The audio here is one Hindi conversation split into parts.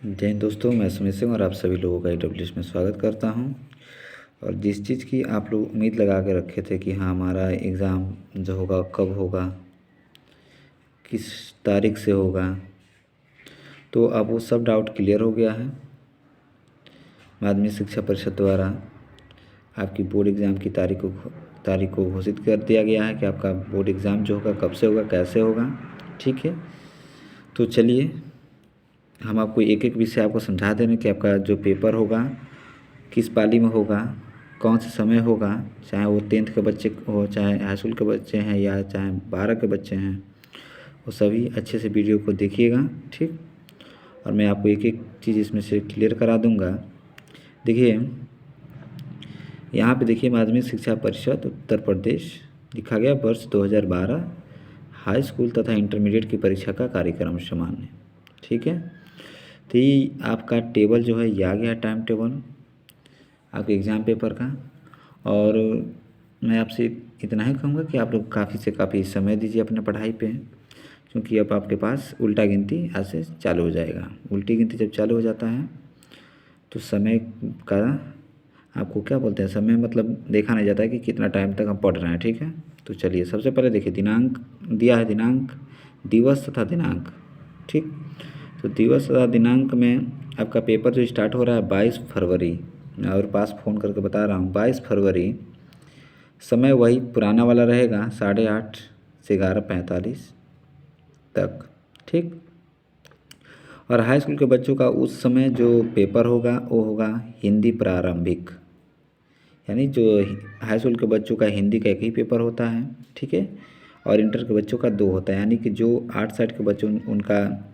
जय हिंद दोस्तों, मैं सुमित सिंह और आप सभी लोगों का EWS में स्वागत करता हूं। और जिस चीज़ की आप लोग उम्मीद लगा के रखे थे कि हाँ हमारा एग्ज़ाम जो होगा कब होगा, किस तारीख से होगा, तो अब वो सब डाउट क्लियर हो गया है। माध्यमिक शिक्षा परिषद द्वारा आपकी बोर्ड एग्ज़ाम की तारीख को घोषित कर दिया गया है कि आपका बोर्ड एग्ज़ाम जो होगा कब से होगा, कैसे होगा। ठीक है, तो चलिए हम आपको एक एक विषय आपको समझा दे रहे हैं कि आपका जो पेपर होगा किस पाली में होगा, कौन से समय होगा, चाहे वो 10th के बच्चे हो, चाहे हाई स्कूल के बच्चे हैं या चाहे 12 के बच्चे हैं, वो सभी अच्छे से वीडियो को देखिएगा। ठीक, और मैं आपको एक एक चीज़ इसमें से क्लियर करा दूंगा। देखिए यहाँ पे देखिए, माध्यमिक शिक्षा परिषद उत्तर प्रदेश लिखा गया, वर्ष 2012 हाई स्कूल तथा इंटरमीडिएट की परीक्षा का कार्यक्रम सामान्य। ठीक है, तो ये आपका टेबल जो है ये आ गया, टाइम टेबल आपके एग्ज़ाम पेपर का। और मैं आपसे इतना ही कहूँगा कि आप लोग काफ़ी से काफ़ी समय दीजिए अपने पढ़ाई पे, क्योंकि अब आपके पास उल्टा गिनती आज से चालू हो जाएगा। उल्टी गिनती जब चालू हो जाता है तो समय का आपको क्या बोलते हैं, समय मतलब देखा नहीं जाता है कि कितना टाइम तक हम पढ़ रहे हैं। ठीक है, तो चलिए सबसे पहले देखिए, दिनांक दिया है, दिनांक, दिवस तथा दिनांक। ठीक, तो दिवस तथा दिनांक में आपका पेपर जो स्टार्ट हो रहा है 22 फरवरी, मैं और पास फ़ोन करके बता रहा हूँ 22 फरवरी। समय वही पुराना वाला रहेगा, 8:30 से 11:45 तक। ठीक, और हाई स्कूल के बच्चों का उस समय जो पेपर होगा वो होगा हिंदी प्रारंभिक, यानी जो हाई स्कूल के बच्चों का हिंदी का एक ही पेपर होता है। ठीक है, और इंटर के बच्चों का 2 होता है, यानी कि जो 8 साइड के बच्चों उनका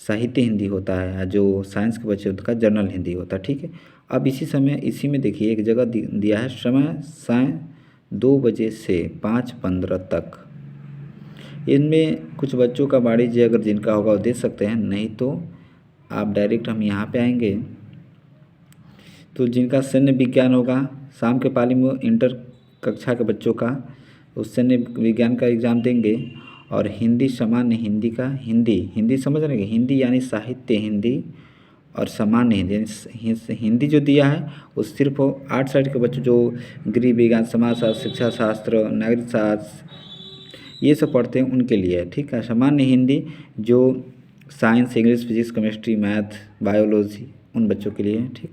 साहित्य हिंदी होता है, जो साइंस के बच्चे उनका जनरल हिंदी होता है। ठीक है, अब इसी में देखिए एक जगह दिया है समय साय 2 बजे से 5:15 तक। इनमें कुछ बच्चों का वाणिज्य अगर जिनका होगा वो दे सकते हैं, नहीं तो आप डायरेक्ट हम यहाँ पे आएंगे तो जिनका सैन्य विज्ञान होगा शाम के पाली में, इंटर कक्षा के बच्चों का उस सैन्य विज्ञान का एग्ज़ाम देंगे। और हिंदी सामान्य हिंदी का, हिंदी समझ रहे हैं, हिंदी यानी साहित्य हिंदी और सामान्य हिंदी यानी हिंदी जो दिया है वो सिर्फ 8 साइड के बच्चे जो गृह विज्ञान, समाजशास्त्र, शिक्षा शास्त्र, नागरिक शास्त्र ये सब पढ़ते हैं उनके लिए है। ठीक है, सामान्य हिंदी जो science, English, physics, chemistry, math, biology उन बच्चों के लिए है। ठीक,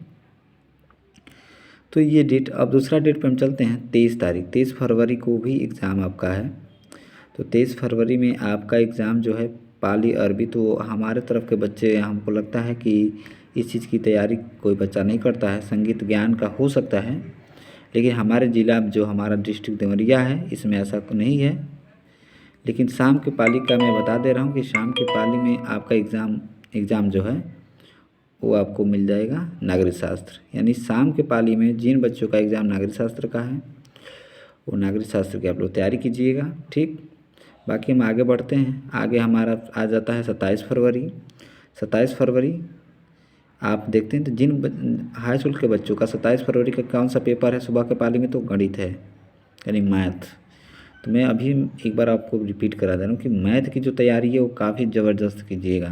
तो ये डेट, अब दूसरा डेट पे हम चलते हैं, 23 तारीख, 23 फरवरी को भी एग्ज़ाम आपका है। तो 23 फरवरी में आपका एग्ज़ाम जो है पाली अरबी। तो हमारे तरफ के बच्चे, हमको लगता है कि इस चीज़ की तैयारी कोई बच्चा नहीं करता है, संगीत ज्ञान का हो सकता है, लेकिन हमारे ज़िला जो हमारा डिस्ट्रिक्ट देवरिया है इसमें ऐसा नहीं है। लेकिन शाम के पाली का मैं बता दे रहा हूँ कि शाम के पाली में आपका एग्ज़ाम जो है वो आपको मिल जाएगा नागरिक शास्त्र, यानी शाम के पाली में जिन बच्चों का एग्ज़ाम नागरिक शास्त्र का है वो नागरिक शास्त्र की आप लोग तैयारी कीजिएगा। ठीक, बाकी हम आगे बढ़ते हैं। आगे हमारा आ जाता है 27 फरवरी। 27 फरवरी आप देखते हैं तो जिन हाई स्कूल के बच्चों का 27 फरवरी का कौन सा पेपर है सुबह के पाली में, तो गणित है यानी मैथ। तो मैं अभी एक बार आपको रिपीट करा दे रहा हूँ कि मैथ की जो तैयारी है वो काफ़ी ज़बरदस्त कीजिएगा,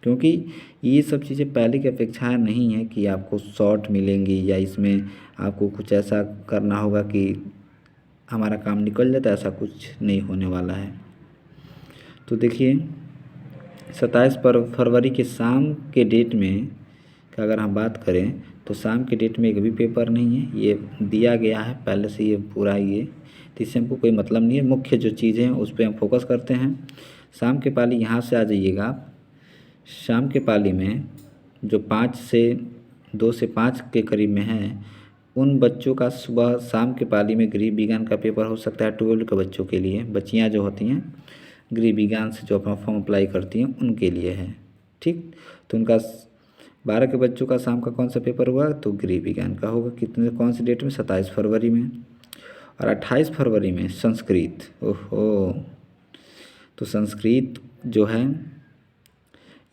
क्योंकि ये सब चीज़ें पहले की अपेक्षा नहीं है कि आपको शॉर्ट मिलेंगी या इसमें आपको कुछ ऐसा करना होगा कि हमारा काम निकल जाता है, ऐसा कुछ नहीं होने वाला है। तो देखिए 27 फरवरी के शाम के डेट में का अगर हम बात करें तो शाम के डेट में एक भी पेपर नहीं है, ये दिया गया है पहले से ये पूरा ये, तो इससे हमको कोई मतलब नहीं है। मुख्य जो चीज़ें हैं उस पर हम फोकस करते हैं। शाम के पाली यहाँ से आ जाइएगा आप। शाम के पाली में जो 2 से 5 के करीब में है उन बच्चों का सुबह शाम के पाली में गृह विज्ञान का पेपर हो सकता है। 12 के बच्चों के लिए, बच्चियाँ जो होती हैं गृह विज्ञान से जो अपना फॉर्म अप्लाई करती हैं उनके लिए है। ठीक, तो उनका 12 के बच्चों का शाम का कौन सा पेपर हुआ, तो गृह विज्ञान का होगा। कितने, कौन सी डेट में, 27 फरवरी में। और 28 फरवरी में संस्कृत। ओहो, तो संस्कृत जो है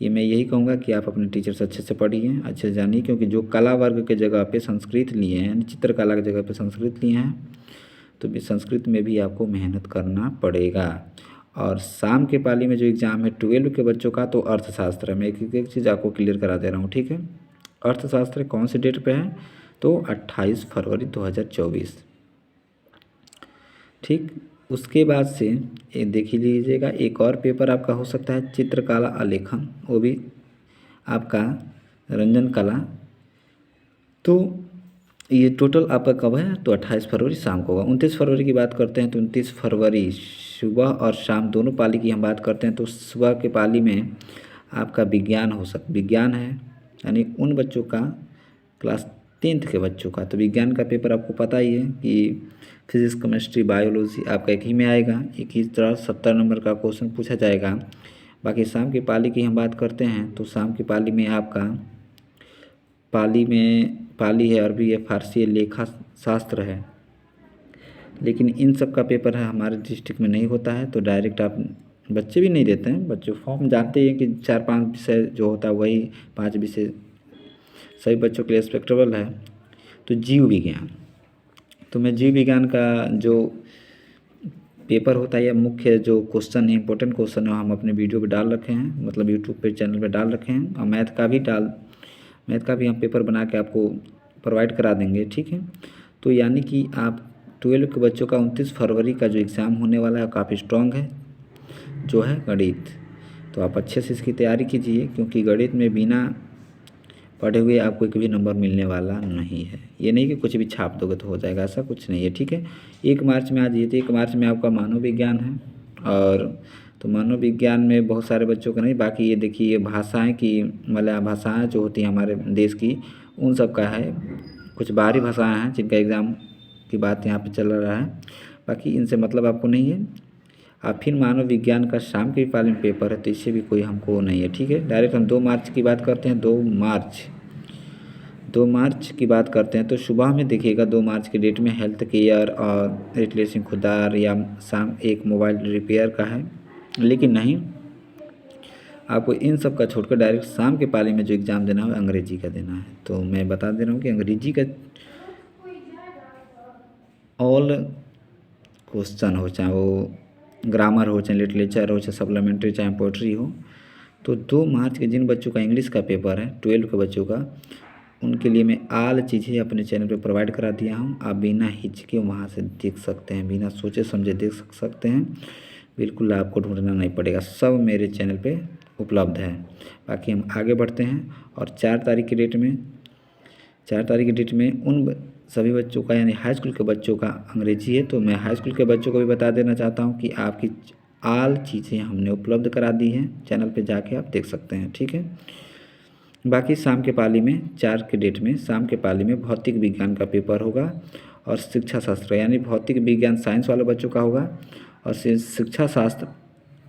ये मैं यही कहूँगा कि आप अपने टीचर से अच्छे से पढ़िए, अच्छे से जानिए, क्योंकि जो कला वर्ग के जगह पे संस्कृत लिए हैं, यानी चित्रकला की जगह पे संस्कृत लिए हैं, तो भी संस्कृत में भी आपको मेहनत करना पड़ेगा। और शाम के पाली में जो एग्ज़ाम है 12 के बच्चों का तो अर्थशास्त्र है। मैं एक एक चीज़ आपको क्लियर करा दे रहा हूँ, ठीक है। अर्थशास्त्र कौन सी डेट पे है, तो 28 फरवरी 2024, ठीक। उसके बाद से ये देख ही लीजिएगा, एक और पेपर आपका हो सकता है चित्रकला आलेखन, वो भी आपका रंजन कला। तो ये टोटल आपका कब है, तो 28 फरवरी शाम को होगा। 29 फरवरी की बात करते हैं तो 29 फरवरी सुबह और शाम दोनों पाली की हम बात करते हैं तो सुबह के पाली में आपका विज्ञान है, यानी उन बच्चों का क्लास 10th के बच्चों का। तो विज्ञान का पेपर आपको पता ही है कि फिजिक्स, केमिस्ट्री, बायोलॉजी आपका एक ही में आएगा, एक ही तरह 70 नंबर का क्वेश्चन पूछा जाएगा। बाकी शाम की पाली की हम बात करते हैं तो शाम की पाली में आपका पाली है, अरबी है, फारसी है, लेखा शास्त्र है। लेकिन इन सब का पेपर है हमारे डिस्ट्रिक्ट में नहीं होता है, तो डायरेक्ट आप बच्चे भी नहीं देते हैं। बच्चे फॉर्म जानते हैं कि 4-5 विषय जो होता है वही 5 विषय सभी बच्चों के लिए एक्सेप्टेबल है। तो जीव विज्ञान, तो मैं जीव विज्ञान का जो पेपर होता है या मुख्य जो क्वेश्चन है, इंपॉर्टेंट क्वेश्चन है, हम अपने वीडियो पे डाल रखे हैं, मतलब यूट्यूब पे चैनल पे डाल रखे हैं। और मैथ का भी हम पेपर बना के आपको प्रोवाइड करा देंगे, ठीक है। तो यानी कि आप 12 के बच्चों का 29 फरवरी का जो एग्ज़ाम होने वाला है काफ़ी स्ट्रॉन्ग है, जो है गणित। तो आप अच्छे से इसकी तैयारी कीजिए, क्योंकि गणित में बिना पढ़े हुए आपको एक भी नंबर मिलने वाला नहीं है। ये नहीं कि कुछ भी छाप दोगे तो हो जाएगा, ऐसा कुछ नहीं है, ठीक है। 1 मार्च में आ जाइए, तो 1 मार्च में आपका मानव विज्ञान है। और तो मानव विज्ञान में बहुत सारे बच्चों का नहीं, बाकी ये देखिए भाषाएं की, मतलब भाषाएं जो होती हैं हमारे देश की, उन सब का है। कुछ बाहरी भाषाएं हैं जिनका एग्ज़ाम की बात यहाँ पे चल रहा है, बाकी इनसे मतलब आपको नहीं है। आप फिर मानव विज्ञान का शाम के पाली में पेपर है, तो इससे भी कोई हमको नहीं है, ठीक है। डायरेक्ट हम 2 मार्च की बात करते हैं। 2 मार्च की बात करते हैं तो सुबह में देखिएगा 2 मार्च के डेट में हेल्थ केयर और रिप्लेसिंग खुदार या शाम एक मोबाइल रिपेयर का है। लेकिन नहीं, आपको इन सब का छोड़कर डायरेक्ट शाम के पाली में जो एग्ज़ाम देना है अंग्रेजी का देना है। तो मैं बता दे रहा हूँ कि अंग्रेजी का ऑल क्वेश्चन हो, चाहे वो ग्रामर हो, चाहे लिटरेचर हो, चाहे सप्लीमेंट्री, चाहे पोइट्री हो, तो 2 मार्च के जिन बच्चों का इंग्लिश का पेपर है 12 के बच्चों का, उनके लिए मैं आल चीज़ें अपने चैनल पे प्रोवाइड करा दिया हूँ। आप बिना हिचके वहाँ से देख सकते हैं, बिना सोचे समझे देख सकते हैं। बिल्कुल आपको ढूंढना नहीं पड़ेगा, सब मेरे चैनल पे उपलब्ध है। बाकी हम आगे बढ़ते हैं और 4 तारीख की डेट में उन सभी बच्चों का, यानी हाई स्कूल के बच्चों का अंग्रेजी है। तो मैं हाई स्कूल के बच्चों को भी बता देना चाहता हूँ कि आपकी आल चीज़ें हमने उपलब्ध करा दी हैं, चैनल पे जाके आप देख सकते हैं, ठीक है। बाकी शाम के पाली में 4 के डेट में शाम के पाली में भौतिक विज्ञान का पेपर होगा और शिक्षा शास्त्र, यानी भौतिक विज्ञान साइंस वाले बच्चों का होगा और शिक्षा शास्त्र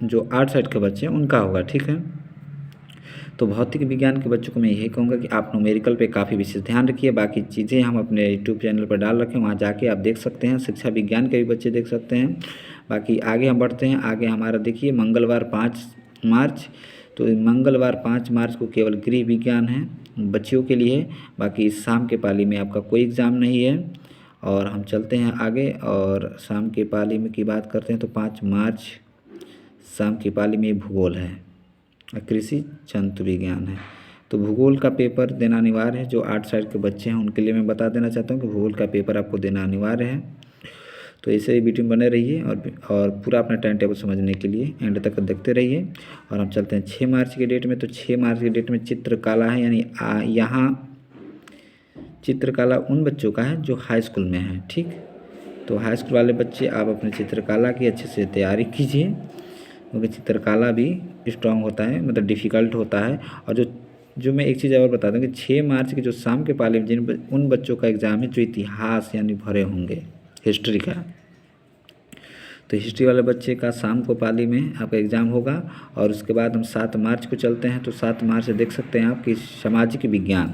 जो आर्ट साइड के बच्चे हैं उनका होगा, ठीक है। तो भौतिक विज्ञान के बच्चों को मैं यही कहूँगा कि आप न्यूमेरिकल पे काफ़ी विशेष ध्यान रखिए। बाकी चीज़ें हम अपने यूट्यूब चैनल पर डाल रखे हैं, वहाँ जाके आप देख सकते हैं। शिक्षा विज्ञान के भी बच्चे देख सकते हैं। बाकी आगे हम बढ़ते हैं। आगे हमारा देखिए मंगलवार 5 मार्च, तो मंगलवार 5 मार्च को केवल गृह विज्ञान है बच्चियों के लिए। बाकी शाम के पाली में आपका कोई एग्ज़ाम नहीं है। और हम चलते हैं आगे और शाम के पाली में की बात करते हैं तो 5 मार्च शाम की पाली में भूगोल है, कृषि जंतु विज्ञान है। तो भूगोल का पेपर देना अनिवार्य है। जो आर्ट साइड के बच्चे हैं उनके लिए मैं बता देना चाहता हूँ कि भूगोल का पेपर आपको देना अनिवार्य है। तो ऐसे ही वीडियो में बने रहिए और पूरा अपना टाइम टेबल समझने के लिए एंड तक देखते रहिए। और हम चलते हैं 6 मार्च की डेट में। तो 6 मार्च की डेट में चित्रकला है, यानी यहाँ चित्रकला उन बच्चों का है जो हाई स्कूल में है, ठीक। तो हाई स्कूल वाले बच्चे आप अपने चित्रकला की अच्छे से तैयारी कीजिए, क्योंकि चित्रकला भी स्ट्रॉन्ग होता है, मतलब डिफ़िकल्ट होता है। और जो मैं एक चीज़ और बता दूँ कि 6 मार्च के जो शाम के पाली में उन बच्चों का एग्ज़ाम है जो इतिहास यानी भरे होंगे, हिस्ट्री का। तो हिस्ट्री वाले बच्चे का शाम को पाली में आपका एग्ज़ाम होगा। और उसके बाद हम 7 मार्च को चलते हैं। तो 7 मार्च से देख सकते हैं आप कि सामाजिक विज्ञान।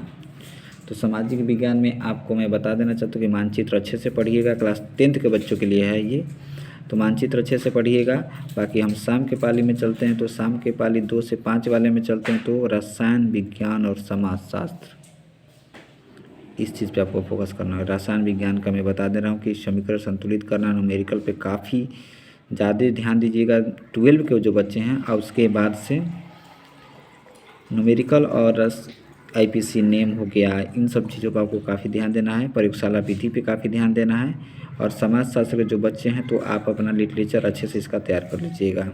तो सामाजिक विज्ञान में आपको मैं बता देना चाहता हूँ कि मानचित्र अच्छे से पढ़िएगा, क्लास 10th के बच्चों के लिए है ये। तो मानचित्र अच्छे से पढ़िएगा। बाकी हम शाम के पाली में चलते हैं। तो शाम के पाली 2 से 5 वाले में चलते हैं। तो रसायन विज्ञान और समाजशास्त्र, इस चीज़ पे आपको फोकस करना है। रसायन विज्ञान का मैं बता दे रहा हूँ कि समीकरण संतुलित करना, न्यूमेरिकल पे काफ़ी ज़्यादा ध्यान दीजिएगा 12 के जो बच्चे हैं, और उसके बाद से न्यूमेरिकल और आईपीसी नेम हो गया, इन सब चीज़ों पर आपको काफ़ी ध्यान देना है। प्रयोगशाला विधि पे काफ़ी ध्यान देना है। और समाजशास्त्र के जो बच्चे हैं तो आप अपना लिटरेचर अच्छे से इसका तैयार कर लीजिएगा।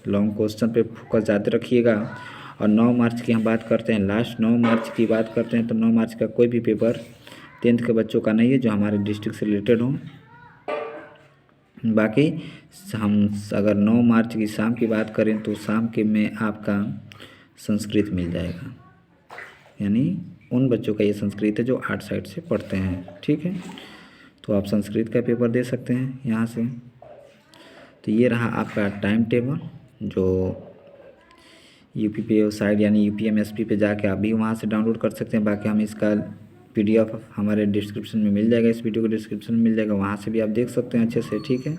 लॉन्ग क्वेश्चन पे फोकस ज़्यादा रखिएगा। और 9 मार्च की हम बात करते हैं, लास्ट 9 मार्च की बात करते हैं, तो 9 मार्च का कोई भी पेपर 10th के बच्चों का नहीं है जो हमारे डिस्ट्रिक्ट से रिलेटेड हो। बाकी हम अगर 9 मार्च की शाम की बात करें तो शाम के में आपका संस्कृत मिल जाएगा, यानी उन बच्चों का ये संस्कृत है जो 8 साइड से पढ़ते हैं, ठीक है। तो आप संस्कृत का पेपर दे सकते हैं यहाँ से। तो ये रहा आपका टाइम टेबल, जो यूपी पे साइड यानी यूपीएमएसपी पे जाके आप भी वहाँ से डाउनलोड कर सकते हैं। बाकी हम इसका PDF हमारे डिस्क्रिप्शन में मिल जाएगा, इस वीडियो के डिस्क्रिप्शन में मिल जाएगा, वहाँ से भी आप देख सकते हैं अच्छे से, ठीक है।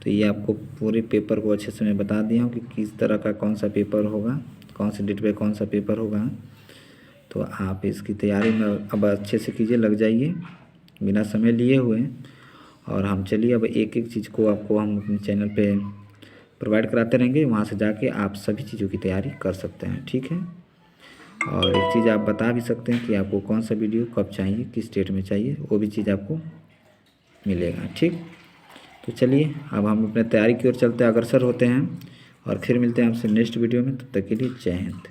तो ये आपको पूरे पेपर को अच्छे से मैं बता दिया हूँ कि किस तरह का कौन सा पेपर होगा, कौन से डेट पे कौन सा पेपर होगा। तो आप इसकी तैयारी में अब अच्छे से कीजिए, लग जाइए बिना समय लिए हुए। और हम चलिए अब एक एक चीज़ को आपको हम अपने चैनल पे प्रोवाइड कराते रहेंगे, वहाँ से जाके आप सभी चीज़ों की तैयारी कर सकते हैं, ठीक है। और एक चीज़ आप बता भी सकते हैं कि आपको कौन सा वीडियो कब चाहिए, किस डेट में चाहिए, वो भी चीज़ आपको मिलेगा, ठीक। तो चलिए अब हम अपने तैयारी की ओर चलते अग्रसर होते हैं, और फिर मिलते हैं आपसे नेक्स्ट वीडियो में। तब तक के लिए जय हिंद।